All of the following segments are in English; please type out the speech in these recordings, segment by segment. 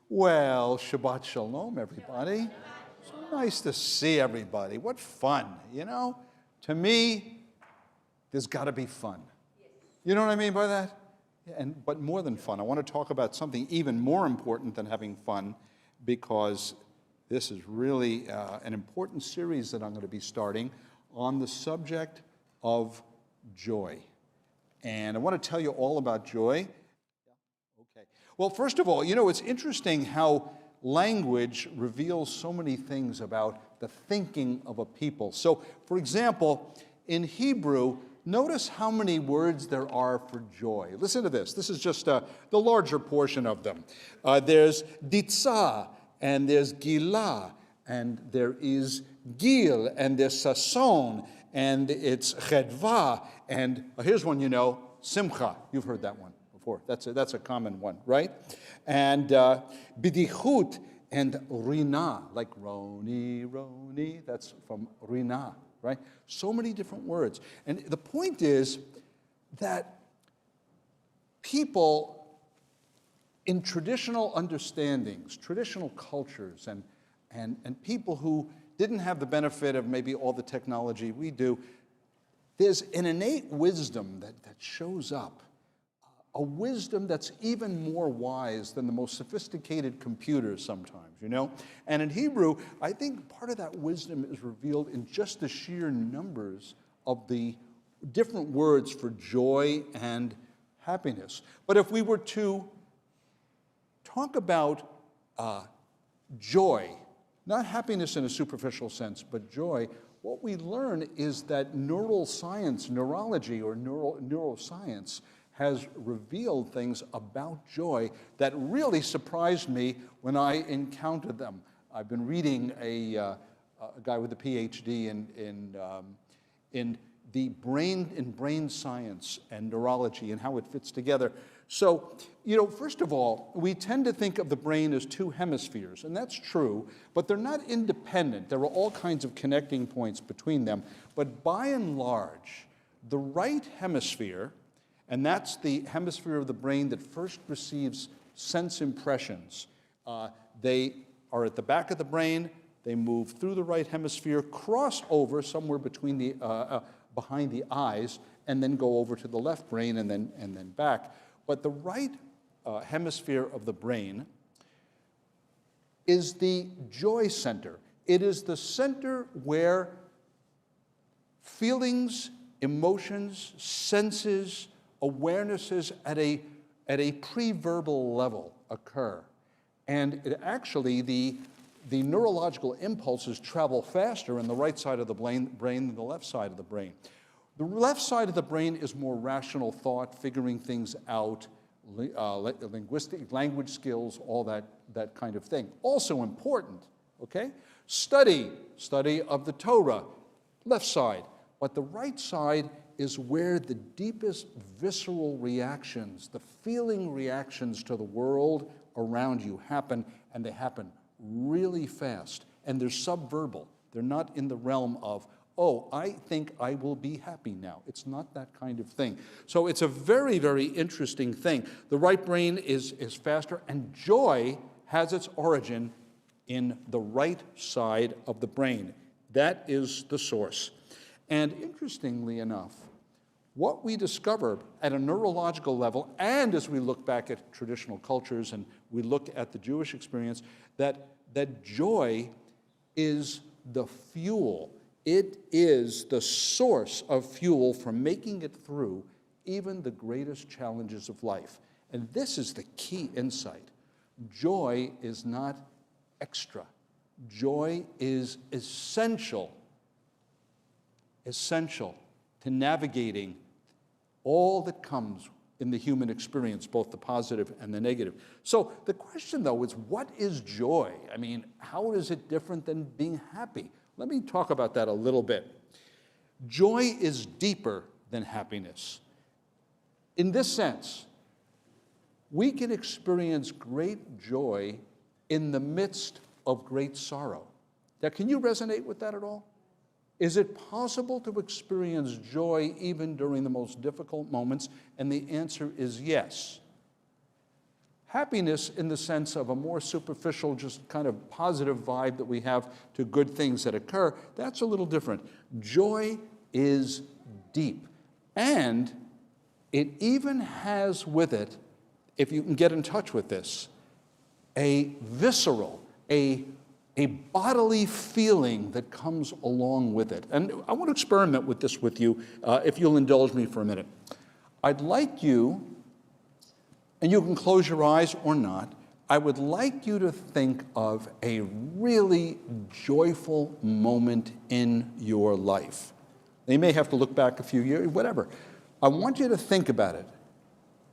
Well, Shabbat Shalom, everybody. So nice to see everybody. What fun, you know? To me, there's got to be fun. You know what I mean by that? But more than fun, I want to talk about something even more important than having fun, because this is really an important series that I'm going to be starting on the subject of joy. And I want to tell you all about joy. Okay. Well, first of all, you know, it's interesting how language reveals so many things about the thinking of a people. So, for example, in Hebrew, notice how many words there are for joy. Listen to this. This is just the larger portion of them. There's ditzah, and there's gilah, and there is gil, and there's sason, and it's chedva, and here's one you know, simcha. You've heard that one before. That's a common one, right? And bidichut and rina, like roni, that's from rina, right? So many different words. And the point is that people in traditional understandings, traditional cultures, and people who didn't have the benefit of maybe all the technology we do, there's an innate wisdom that shows up, a wisdom that's even more wise than the most sophisticated computers sometimes, you know? And in Hebrew, I think part of that wisdom is revealed in just the sheer numbers of the different words for joy and happiness. But if we were to talk about joy, not happiness in a superficial sense, but joy, what we learn is that neurology or neuroscience has revealed things about joy that really surprised me when I encountered them. I've been reading a guy with a PhD in brain science and neurology and how it fits together. So, you know, first of all, we tend to think of the brain as two hemispheres, and that's true, but they're not independent. There are all kinds of connecting points between them. But by and large, the right hemisphere, and that's the hemisphere of the brain that first receives sense impressions, they are at the back of the brain, they move through the right hemisphere, cross over somewhere between behind the eyes, and then go over to the left brain and then back. But the right hemisphere of the brain is the joy center. It is the center where feelings, emotions, senses, awarenesses at a pre-verbal level occur. And it actually, the neurological impulses travel faster in the right side of the brain than the left side of the brain. The left side of the brain is more rational thought, figuring things out, linguistic, language skills, all that kind of thing. Also important, okay? Study of the Torah, left side. But the right side is where the deepest visceral reactions, the feeling reactions to the world around you happen, and they happen really fast. And they're subverbal. They're not in the realm of, oh, I think I will be happy now. It's not that kind of thing. So it's a very, very interesting thing. The right brain is faster, and joy has its origin in the right side of the brain. That is the source. And interestingly enough, what we discover at a neurological level, and as we look back at traditional cultures and we look at the Jewish experience, that joy is the fuel. It is the source of fuel for making it through even the greatest challenges of life. And this is the key insight. Joy is not extra. Joy is essential to navigating all that comes in the human experience, both the positive and the negative. So the question, though, is what is joy? I mean, how is it different than being happy? Let me talk about that a little bit. Joy is deeper than happiness. In this sense, we can experience great joy in the midst of great sorrow. Now, can you resonate with that at all? Is it possible to experience joy even during the most difficult moments? And the answer is yes. Happiness in the sense of a more superficial, just kind of positive vibe that we have to good things that occur, that's a little different. Joy is deep. And it even has with it, if you can get in touch with this, a visceral, a bodily feeling that comes along with it. And I want to experiment with this with you, if you'll indulge me for a minute. I'd like you, and you can close your eyes or not, I would like you to think of a really joyful moment in your life. You may have to look back a few years, whatever. I want you to think about it.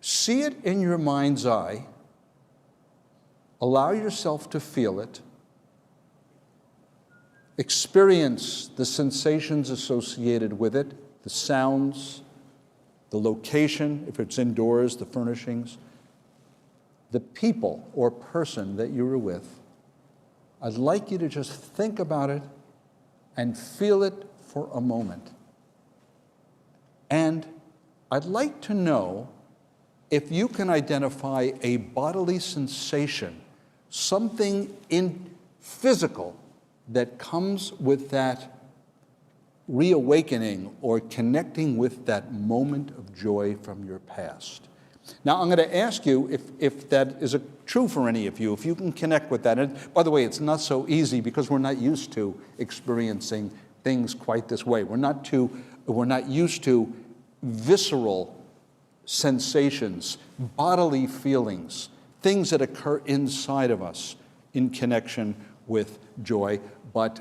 See it in your mind's eye. Allow yourself to feel it. Experience the sensations associated with it, the sounds, the location, if it's indoors, the furnishings, the people or person that you were with. I'd like you to just think about it and feel it for a moment. And I'd like to know if you can identify a bodily sensation, something physical that comes with that reawakening or connecting with that moment of joy from your past. Now, I'm going to ask you if that is true for any of you, if you can connect with that. And by the way, it's not so easy because we're not used to experiencing things quite this way. We're not used to visceral sensations, bodily feelings, things that occur inside of us in connection with joy. But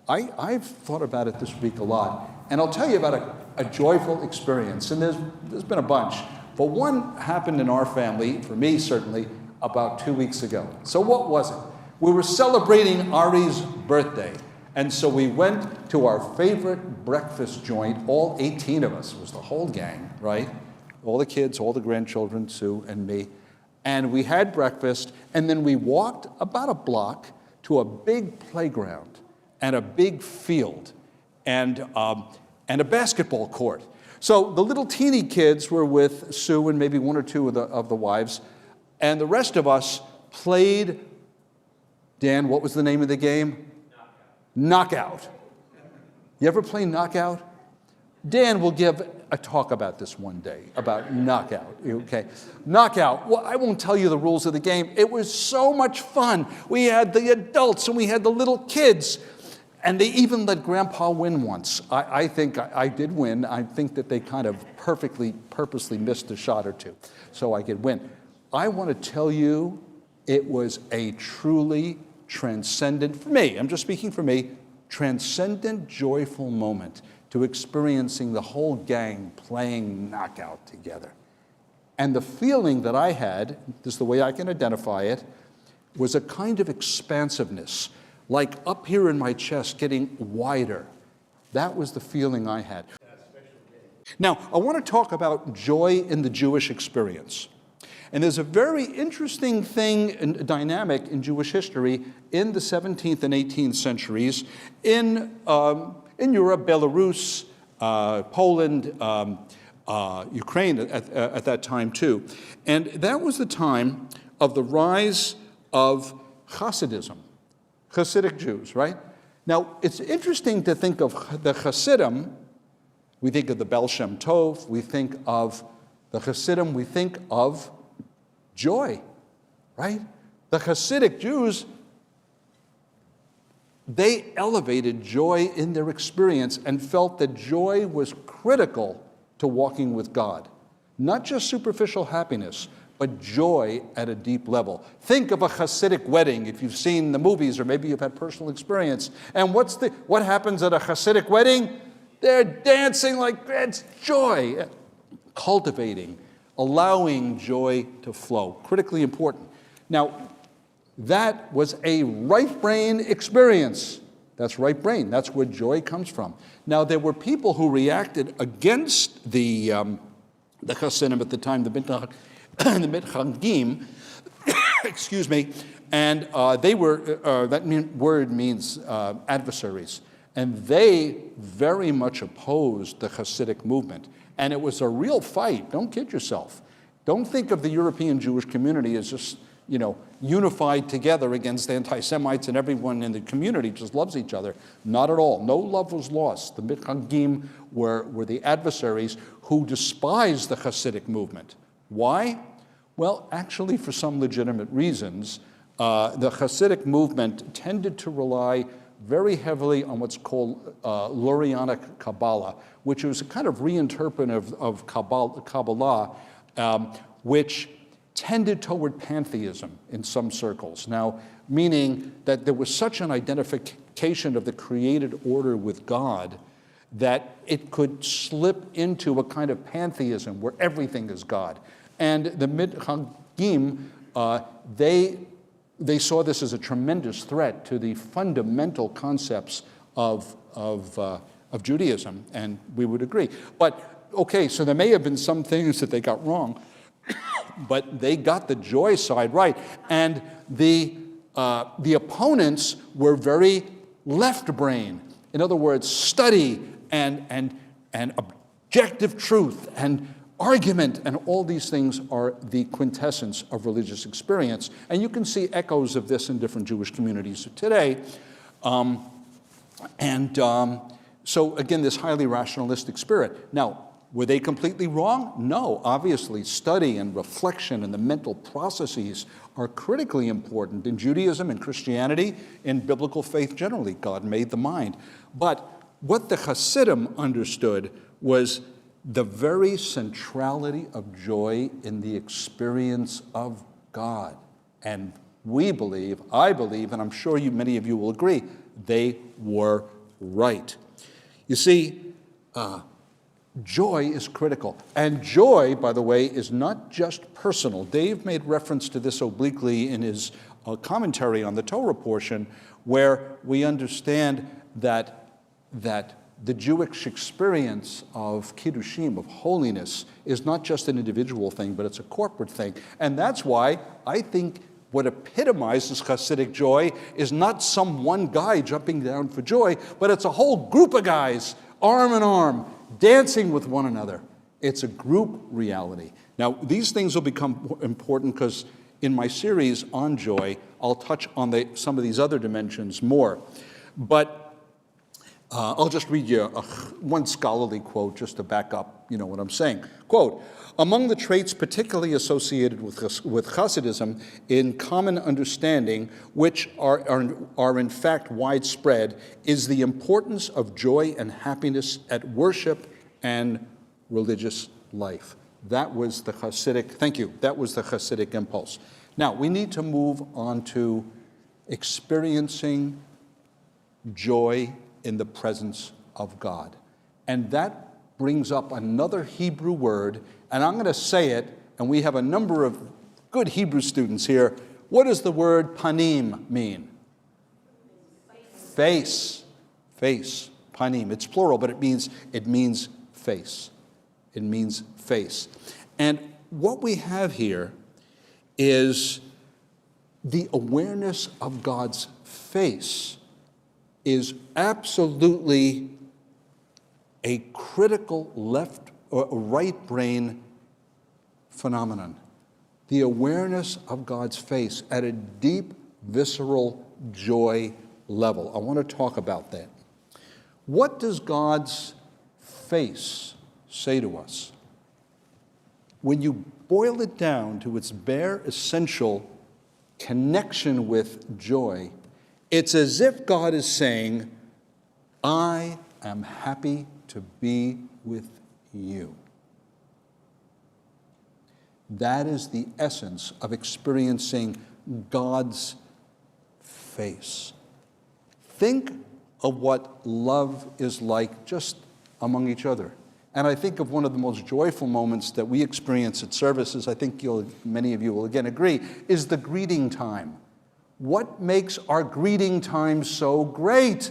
I've thought about it this week a lot, and I'll tell you about a joyful experience. And there's been a bunch, but one happened in our family, for me certainly, about 2 weeks ago. So what was it? We were celebrating Ari's birthday, and so we went to our favorite breakfast joint, all 18 of us. It was the whole gang, right? All the kids, all the grandchildren, Sue and me. And we had breakfast, and then we walked about a block to a big playground and a big field and a basketball court. So the little teeny kids were with Sue and maybe one or two of the wives, and the rest of us played, Dan, what was the name of the game? Knockout. You ever play Knockout? Dan will give a talk about this one day, about Knockout, okay? Knockout, well, I won't tell you the rules of the game. It was so much fun. We had the adults and we had the little kids, and they even let Grandpa win once. I think I did win. I think that they kind of purposely missed a shot or two, so I could win. I want to tell you, it was a truly transcendent, for me, I'm just speaking for me, transcendent, joyful moment to experiencing the whole gang playing Knockout together. And the feeling that I had, this is the way I can identify it, was a kind of expansiveness, like up here in my chest getting wider. That was the feeling I had. Now, I want to talk about joy in the Jewish experience. And there's a very interesting thing and dynamic in Jewish history in the 17th and 18th centuries in Europe, Belarus, Poland, Ukraine at that time too. And that was the time of the rise of Hasidism, Hasidic Jews, right? Now, it's interesting to think of the Hasidim. We think of the Baal Shem Tov, we think of the Hasidim, we think of joy, right? The Hasidic Jews, they elevated joy in their experience and felt that joy was critical to walking with God. Not just superficial happiness, but joy at a deep level. Think of a Hasidic wedding, if you've seen the movies or maybe you've had personal experience. And what happens at a Hasidic wedding? They're dancing like it's joy, cultivating, allowing joy to flow. Critically important. Now, that was a right brain experience. That's right brain. That's where joy comes from. Now, there were people who reacted against the Hasidim at the time, the Mitchagim, excuse me, and they were, that word means adversaries, and they very much opposed the Hasidic movement. And it was a real fight, don't kid yourself. Don't think of the European Jewish community as just, unified together against anti-Semites and everyone in the community just loves each other. Not at all. No love was lost. The Mitchagim were the adversaries who despised the Hasidic movement. Why? Well, actually, for some legitimate reasons. The Hasidic movement tended to rely very heavily on what's called Lurianic Kabbalah, which was a kind of reinterpretation of Kabbalah, which tended toward pantheism in some circles. Now, meaning that there was such an identification of the created order with God that it could slip into a kind of pantheism where everything is God. And the Mitchagim, they saw this as a tremendous threat to the fundamental concepts of Judaism, and we would agree. But, okay, so there may have been some things that they got wrong, but they got the joy side right. And the opponents were very left brain. In other words, study and objective truth and argument, and all these things are the quintessence of religious experience. And you can see echoes of this in different Jewish communities today. So again, this highly rationalistic spirit. Now, were they completely wrong? No, obviously. Study and reflection and the mental processes are critically important in Judaism and Christianity, in biblical faith generally. God made the mind. But what the Hasidim understood was the very centrality of joy in the experience of God. And we believe, I believe, and I'm sure many of you will agree, they were right. You see, joy is critical. And joy, by the way, is not just personal. Dave made reference to this obliquely in his commentary on the Torah portion, where we understand that the Jewish experience of kiddushim, of holiness, is not just an individual thing, but it's a corporate thing. And that's why I think what epitomizes Hasidic joy is not some one guy jumping down for joy, but it's a whole group of guys, arm in arm, dancing with one another. It's a group reality. Now, these things will become important because in my series on joy, I'll touch on some of these other dimensions more. But I'll just read you one scholarly quote just to back up, what I'm saying. Quote, among the traits particularly associated with Hasidism in common understanding, which are in fact widespread, is the importance of joy and happiness at worship and religious life. That was the Hasidic, thank you, that was the Hasidic impulse. Now, we need to move on to experiencing joy in the presence of God. And that brings up another Hebrew word, and I'm going to say it, and we have a number of good Hebrew students here. What does the word panim mean? Face. Face. Panim. It's plural, but it means face. It means face. And what we have here is the awareness of God's face is absolutely a critical left or right brain phenomenon. The awareness of God's face at a deep, visceral joy level. I want to talk about that. What does God's face say to us? When you boil it down to its bare, essential connection with joy, it's as if God is saying, I am happy to be with you. That is the essence of experiencing God's face. Think of what love is like just among each other. And I think of one of the most joyful moments that we experience at services, I think many of you will again agree, is the greeting time. What makes our greeting time so great?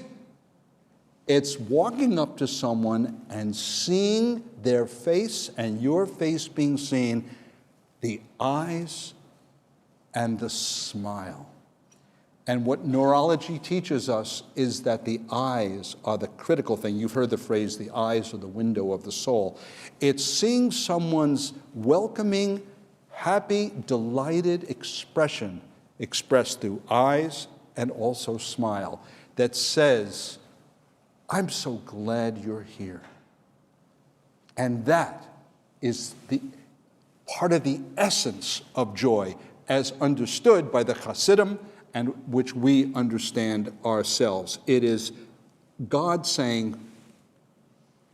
It's walking up to someone and seeing their face and your face being seen, the eyes and the smile. And what neurology teaches us is that the eyes are the critical thing. You've heard the phrase, the eyes are the window of the soul. It's seeing someone's welcoming happy, delighted expression expressed through eyes and also smile that says, I'm so glad you're here. And that is the part of the essence of joy as understood by the Hasidim and which we understand ourselves. It is God saying,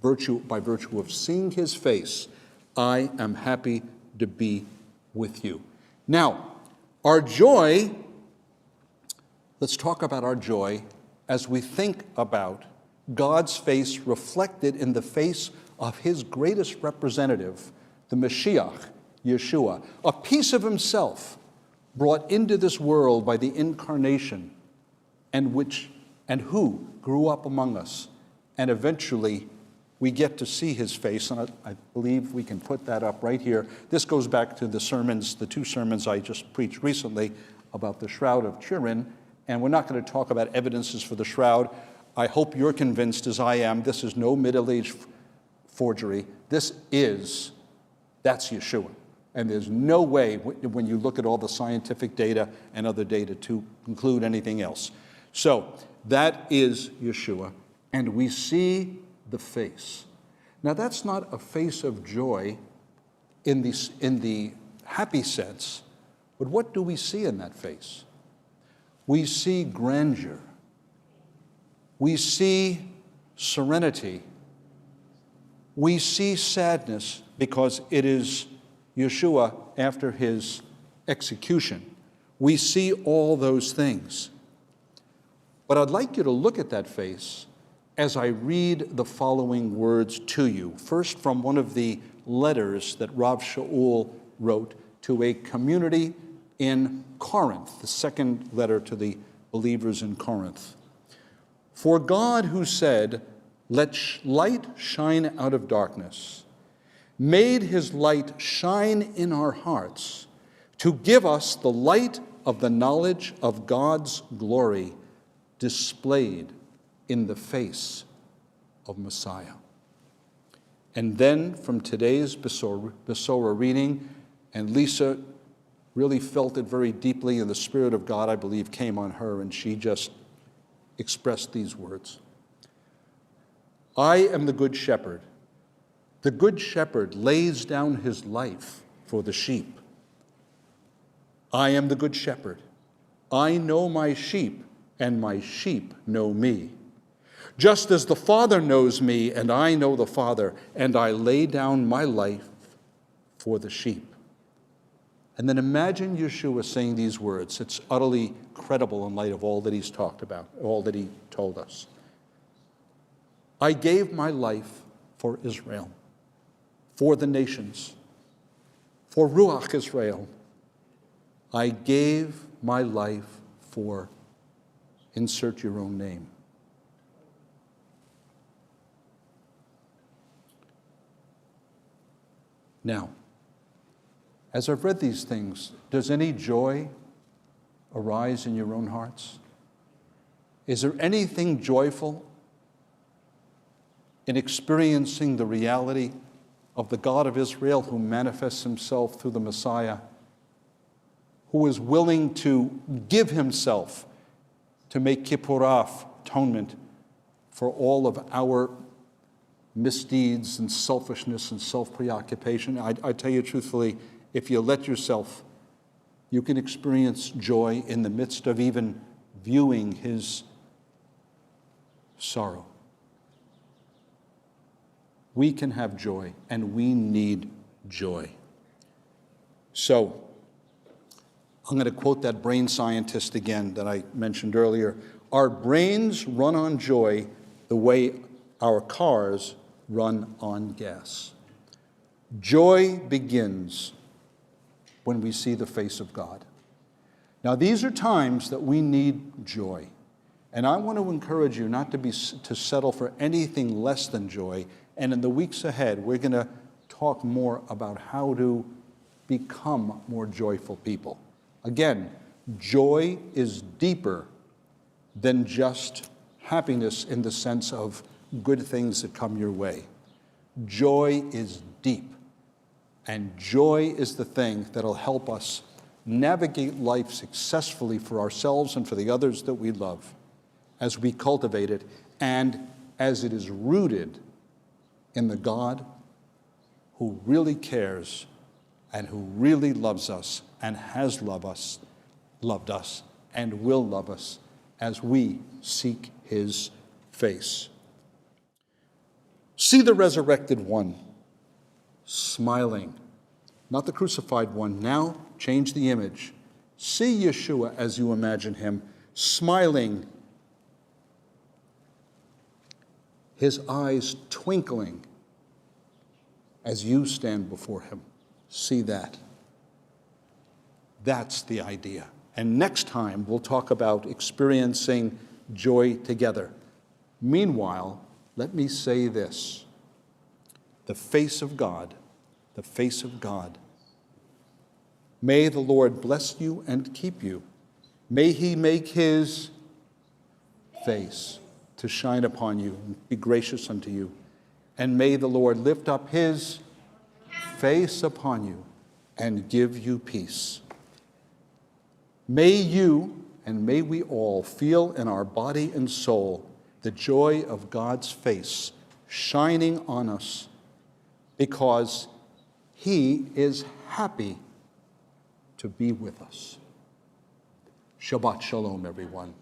by virtue of seeing his face, I am happy to be with you. Now, our joy, let's talk about our joy as we think about God's face reflected in the face of his greatest representative, the Mashiach, Yeshua, a piece of himself brought into this world by the incarnation and who grew up among us. And eventually we get to see his face, and I believe we can put that up right here. This goes back to the two sermons I just preached recently about the Shroud of Turin, and we're not going to talk about evidences for the Shroud. I hope you're convinced, as I am, this is no Middle-Age forgery. That's Yeshua. And there's no way, when you look at all the scientific data and other data, to conclude anything else. So that is Yeshua, and we see the face. Now, that's not a face of joy in the happy sense, but what do we see in that face? We see grandeur. We see serenity. We see sadness because it is Yeshua after his execution. We see all those things. But I'd like you to look at that face as I read the following words to you. First, from one of the letters that Rav Shaul wrote to a community in Corinth, the second letter to the believers in Corinth. For God, who said, let light shine out of darkness, made his light shine in our hearts to give us the light of the knowledge of God's glory displayed in the face of Messiah. And then from today's Besorah reading, and Lisa really felt it very deeply, and the Spirit of God, I believe, came on her, and she just expressed these words. I am the good shepherd. The good shepherd lays down his life for the sheep. I am the good shepherd. I know my sheep, and my sheep know me. Just as the Father knows me, and I know the Father, and I lay down my life for the sheep. And then imagine Yeshua saying these words. It's utterly credible in light of all that he's talked about, all that he told us. I gave my life for Israel, for the nations, for Ruach Israel. I gave my life for, insert your own name. Now, as I've read these things, does any joy arise in your own hearts? Is there anything joyful in experiencing the reality of the God of Israel who manifests himself through the Messiah, who is willing to give himself to make kippurah, atonement, for all of our misdeeds and selfishness and self-preoccupation? I tell you truthfully, if you let yourself, you can experience joy in the midst of even viewing his sorrow. We can have joy, and we need joy. So, I'm going to quote that brain scientist again that I mentioned earlier. Our brains run on joy the way our cars run on gas. Joy begins when we see the face of God. Now, these are times that we need joy. And I want to encourage you not to settle for anything less than joy. And in the weeks ahead, we're going to talk more about how to become more joyful people. Again, joy is deeper than just happiness in the sense of good things that come your way. Joy is deep. And joy is the thing that'll help us navigate life successfully for ourselves and for the others that we love as we cultivate it and as it is rooted in the God who really cares and who really loves us and has loved us and will love us as we seek his face. See the resurrected one smiling, not the crucified one. Now change the image. See Yeshua as you imagine him, smiling, his eyes twinkling as you stand before him. See that. That's the idea. And next time we'll talk about experiencing joy together. Meanwhile, let me say this. The face of God, the face of God. May the Lord bless you and keep you. May he make his face to shine upon you and be gracious unto you. And may the Lord lift up his face upon you and give you peace. May you and may we all feel in our body and soul the joy of God's face shining on us because he is happy to be with us. Shabbat Shalom, everyone.